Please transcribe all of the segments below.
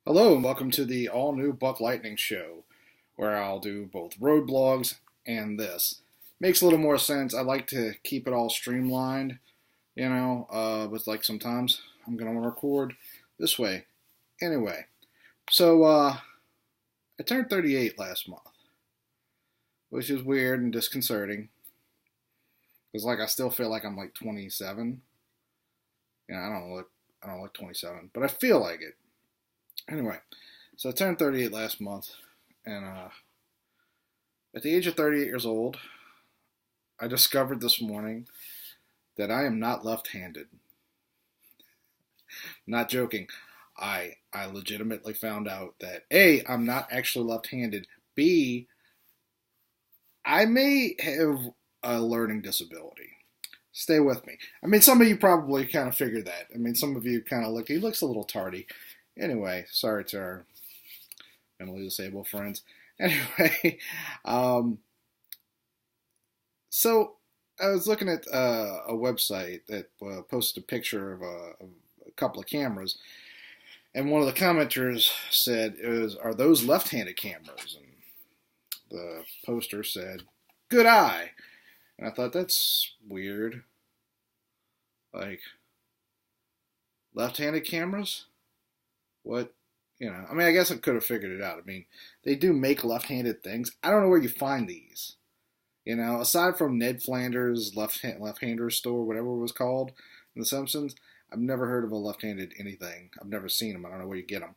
Hello and welcome to the all-new Buck Lightning Show, where I'll do both road blogs and this. Makes a little more sense. I like to keep it all streamlined, but like sometimes I'm going to record this way. Anyway, so I turned 38 last month, which is weird and disconcerting, because like I still feel like I'm like 27. I don't look 27, but I feel like it. Anyway, so I turned 38 last month, and at the age of 38 years old, I discovered this morning that I am not left-handed. Not joking. I legitimately found out that A, I'm not actually left-handed. B, I may have a learning disability. Stay with me. I mean, some of you probably kind of figured that. I mean, some of you kind of look, he looks a little tardy. Anyway, sorry to our mentally disabled friends. Anyway, so I was looking at a website that posted a picture of a couple of cameras, and one of the commenters said, "Are those left-handed cameras?" And the poster said, "Good eye." And I thought, that's weird. Like, left-handed cameras? What? I mean, I guess I could have figured it out. I mean, they do make left-handed things. I don't know where you find these. Aside from Ned Flanders' left-hander store, whatever it was called, in The Simpsons, I've never heard of a left-handed anything. I've never seen them. I don't know where you get them.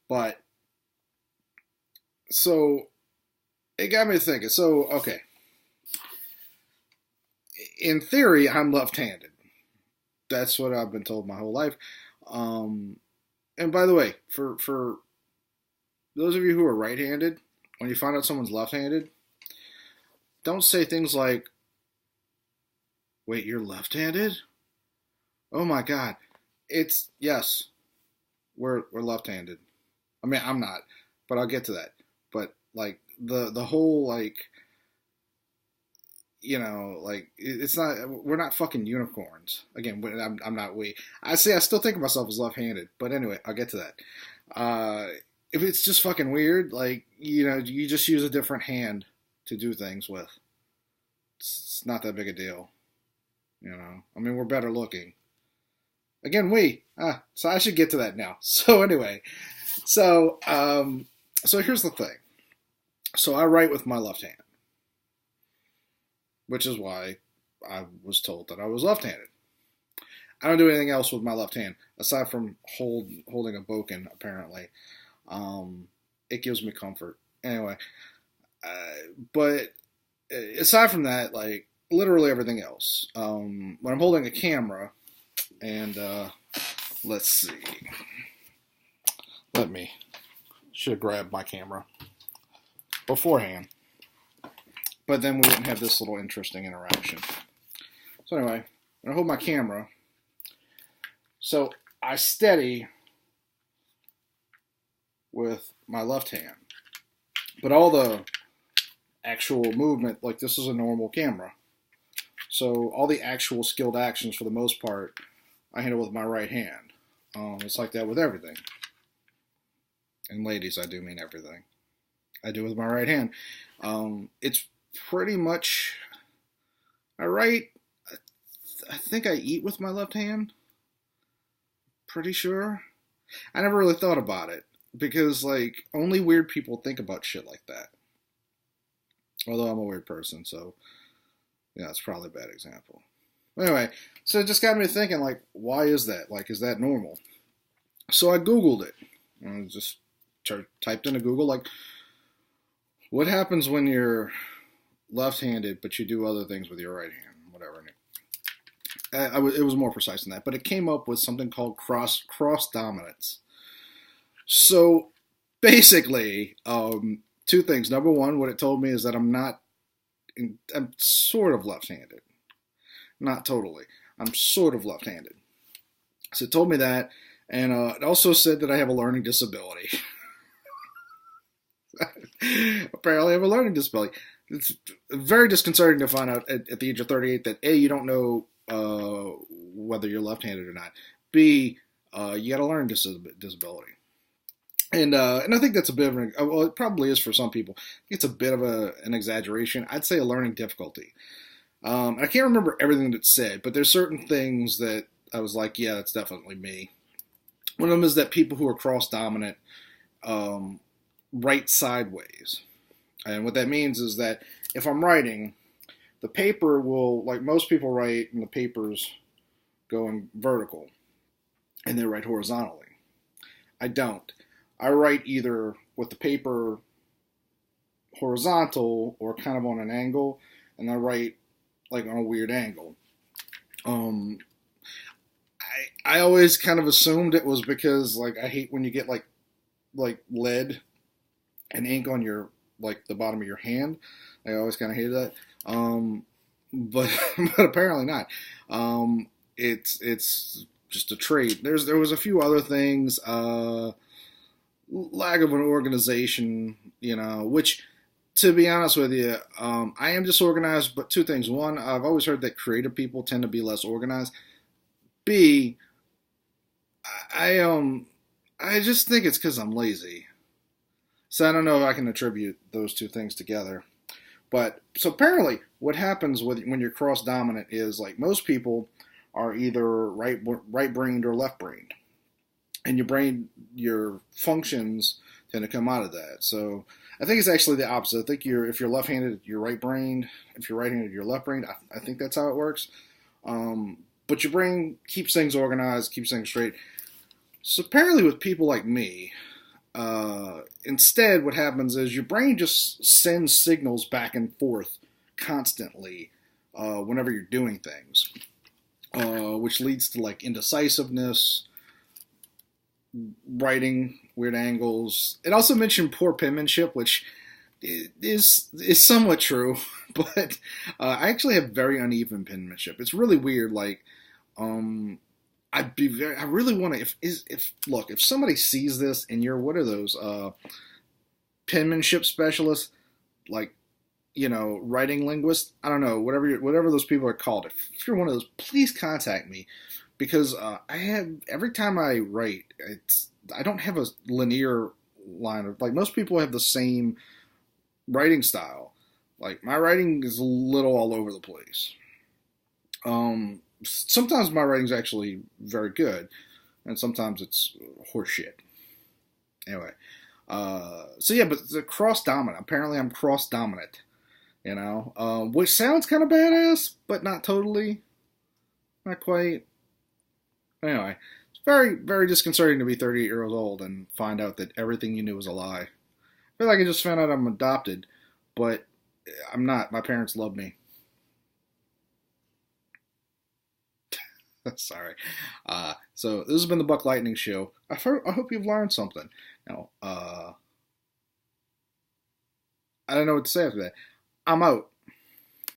But, so, it got me thinking. So, okay. In theory, I'm left-handed. That's what I've been told my whole life. And by the way, for those of you who are right-handed, when you find out someone's left-handed, don't say things like, "Wait, you're left-handed? Oh my God!" Yes, we're left-handed. I mean, I'm not, but I'll get to that. But like the whole it's not, we're not fucking unicorns. Again, I'm not we. I still think of myself as left-handed, but anyway, I'll get to that. If it's just fucking weird, you just use a different hand to do things with. It's not that big a deal. I mean, we're better looking. Again, so I should get to that now. So anyway, so here's the thing. So I write with my left hand, which is why I was told that I was left-handed. I don't do anything else with my left hand aside from holding a boken. Apparently, it gives me comfort. Anyway, but aside from that, like literally everything else. When I'm holding a camera, and let's see, should have grabbed my camera beforehand. But then we wouldn't have this little interesting interaction. So anyway, when I hold my camera, so I steady with my left hand. But all the actual movement, like this is a normal camera. So all the actual skilled actions, for the most part, I handle with my right hand. It's like that with everything. And ladies, I do mean everything. I do with my right hand. It's pretty much, I write, I think I eat with my left hand. Pretty sure. I never really thought about it because, like, only weird people think about shit like that. Although I'm a weird person, so, yeah, it's probably a bad example. Anyway, so it just got me thinking, like, why is that? Like, is that normal? So I Googled it. And just typed into Google, like, what happens when you're left-handed, but you do other things with your right hand, whatever. It was more precise than that, but it came up with something called cross dominance. So basically, two things. Number one, what it told me is that I'm sort of left-handed, not totally. I'm sort of left-handed. So it told me that, and it also said that I have a learning disability. Apparently, I have a learning disability. It's very disconcerting to find out at the age of 38 that A, you don't know whether you're left-handed or not. B, you got a learning disability. And I think that's a bit of well, it probably is for some people. It's a bit of an exaggeration. I'd say a learning difficulty. I can't remember everything that's said, but there's certain things that I was like, yeah, that's definitely me. One of them is that people who are cross dominant um, write sideways. And what that means is that if I'm writing, the paper will, like most people write, and the paper's going vertical, and they write horizontally. I don't. I write either with the paper horizontal or kind of on an angle, and I write like on a weird angle. Um, I always kind of assumed it was because like I hate when you get like lead and ink on your like the bottom of your hand. I always kind of hated that. But but apparently not. It's just a trait. There was a few other things. Lack of an organization, which to be honest with you, I am disorganized. But two things: one, I've always heard that creative people tend to be less organized. B, I just think it's because I'm lazy. So I don't know if I can attribute those two things together. But so apparently, what happens when you're cross dominant is like most people are either right brained or left brained, and your functions tend to come out of that. So I think it's actually the opposite. I think if you're left handed, you're right brained. If you're right handed, you're left brained. I think that's how it works. But your brain keeps things organized, keeps things straight. So apparently, with people like me, instead, what happens is your brain just sends signals back and forth constantly whenever you're doing things, which leads to like indecisiveness, writing weird angles. It also mentioned poor penmanship, which is somewhat true, but I actually have very uneven penmanship. It's really weird. Like, I really want to. If somebody sees this and you're what are those penmanship specialists, like writing linguists? I don't know, whatever those people are called. If you're one of those, please contact me because I have every time I write, I don't have a linear line of like most people have the same writing style. Like my writing is a little all over the place. Sometimes my writing's actually very good, and sometimes it's horseshit. Anyway, so yeah, but the cross dominant. Apparently, I'm cross dominant. Which sounds kind of badass, but not totally, not quite. Anyway, it's very, very disconcerting to be 38 years old and find out that everything you knew was a lie. I feel like I just found out I'm adopted, but I'm not. My parents love me. Sorry. So this has been the Buck Lightning Show. I hope you've learned something. Now, I don't know what to say after that. I'm out.